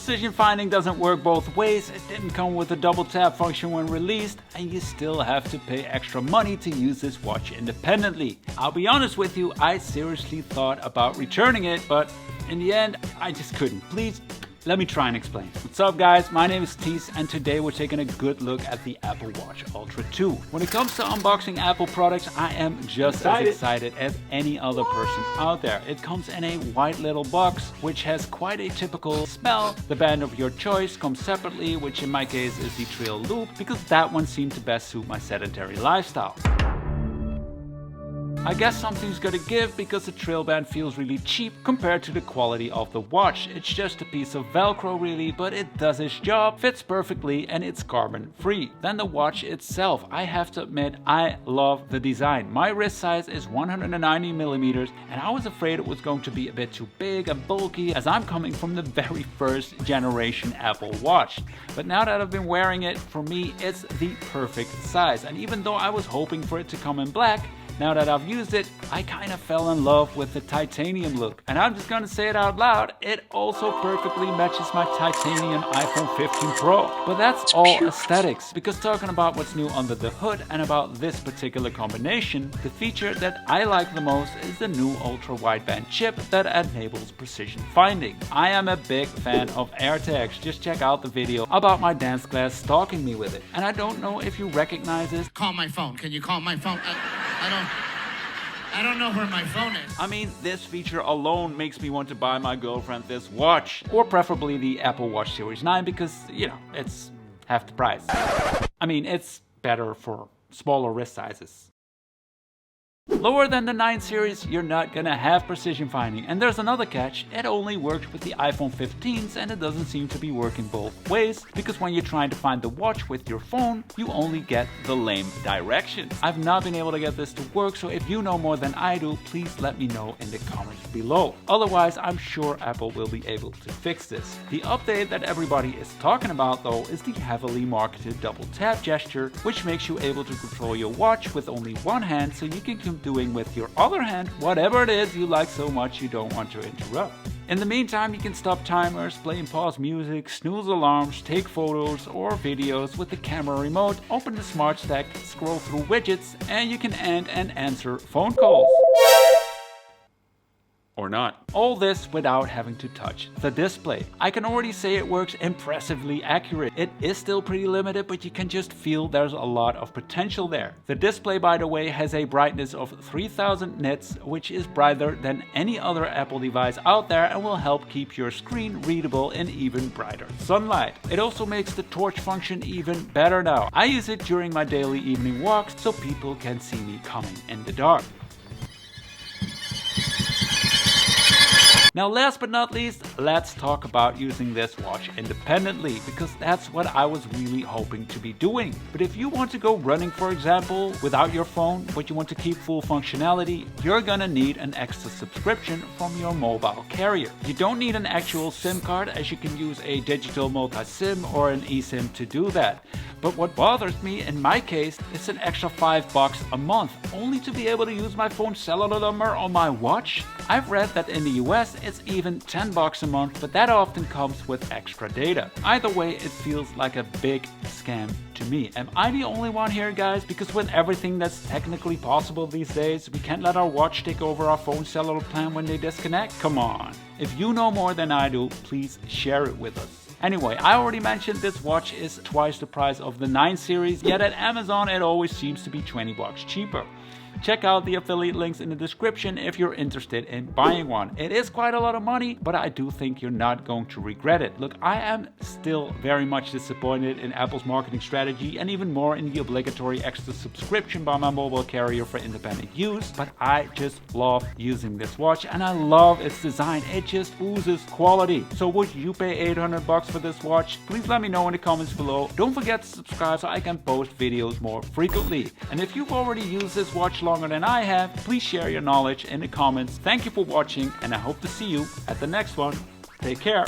precision finding doesn't work both ways, it didn't come with a double tap function when released, and you still have to pay extra money to use this watch independently. I'll be honest with you, I seriously thought about returning it, but in the end, I just couldn't. Please, let me try and explain. What's up guys, my name is Ties and today we're taking a good look at the Apple Watch Ultra 2. When it comes to unboxing Apple products, I am just as excited as any other person out there. It comes in a white little box, which has quite a typical smell. The band of your choice comes separately, which in my case is the Trail Loop, because that one seemed to best suit my sedentary lifestyle. I guess something's gotta give because the trail band feels really cheap compared to the quality of the watch. It's just a piece of Velcro really, but it does its job, fits perfectly, and it's carbon free. Then the watch itself, I have to admit, I love the design. My wrist size is 190 millimeters, and I was afraid it was going to be a bit too big and bulky as I'm coming from the very first generation Apple Watch. But now that I've been wearing it, for me it's the perfect size. And even though I was hoping for it to come in black, now that I've used it, I kind of fell in love with the titanium look. And I'm just gonna say it out loud, it also perfectly matches my titanium iPhone 15 Pro. But that's all aesthetics, because talking about what's new under the hood and about this particular combination, the feature that I like the most is the new ultra wideband chip that enables precision finding. I am a big fan of AirTags. Just check out the video about my dance class stalking me with it. And I don't know if you recognize this. Call my phone. Can you call my phone? I don't know where my phone is. I mean, this feature alone makes me want to buy my girlfriend this watch. Or preferably the Apple Watch Series 9 because, you know, it's half the price. I mean, it's better for smaller wrist sizes. Lower than the 9 series, you're not gonna have precision finding. And there's another catch, it only works with the iPhone 15s and it doesn't seem to be working both ways, because when you're trying to find the watch with your phone, you only get the lame directions. I've not been able to get this to work, so if you know more than I do, please let me know in the comments below. Otherwise, I'm sure Apple will be able to fix this. The update that everybody is talking about though is the heavily marketed double tap gesture, which makes you able to control your watch with only one hand, so you can keep doing with your other hand whatever it is you like so much you don't want to interrupt. In the meantime, you can stop timers, play and pause music, snooze alarms, take photos or videos with the camera remote, open the smart stack, scroll through widgets, and you can end and answer phone calls. Or not. All this without having to touch the display. I can already say it works impressively accurate. It is still pretty limited, but you can just feel there's a lot of potential there. The display, by the way, has a brightness of 3000 nits, which is brighter than any other Apple device out there and will help keep your screen readable in even brighter sunlight. It also makes the torch function even better now. I use it during my daily evening walks so people can see me coming in the dark. Now last but not least, let's talk about using this watch independently, because that's what I was really hoping to be doing. But if you want to go running, for example, without your phone, but you want to keep full functionality, you're gonna need an extra subscription from your mobile carrier. You don't need an actual SIM card, as you can use a digital multi-SIM or an eSIM to do that. But what bothers me in my case is an extra $5 a month, only to be able to use my phone's cellular number on my watch. I've read that in the US it's even $10 a month, but that often comes with extra data. Either way, it feels like a big scam to me. Am I the only one here, guys? Because with everything that's technically possible these days, we can't let our watch take over our phone cellular plan when they disconnect? Come on. If you know more than I do, please share it with us. Anyway, I already mentioned this watch is twice the price of the 9 series, yet at Amazon it always seems to be $20 cheaper. Check out the affiliate links in the description if you're interested in buying one. It is quite a lot of money, but I do think you're not going to regret it. Look, I am still very much disappointed in Apple's marketing strategy and even more in the obligatory extra subscription by my mobile carrier for independent use, but I just love using this watch and I love its design. It just oozes quality. So would you pay $800 for this watch? Please let me know in the comments below. Don't forget to subscribe so I can post videos more frequently. And if you've already used this watch longer than I have, please share your knowledge in the comments. Thank you for watching and I hope to see you at the next one. Take care.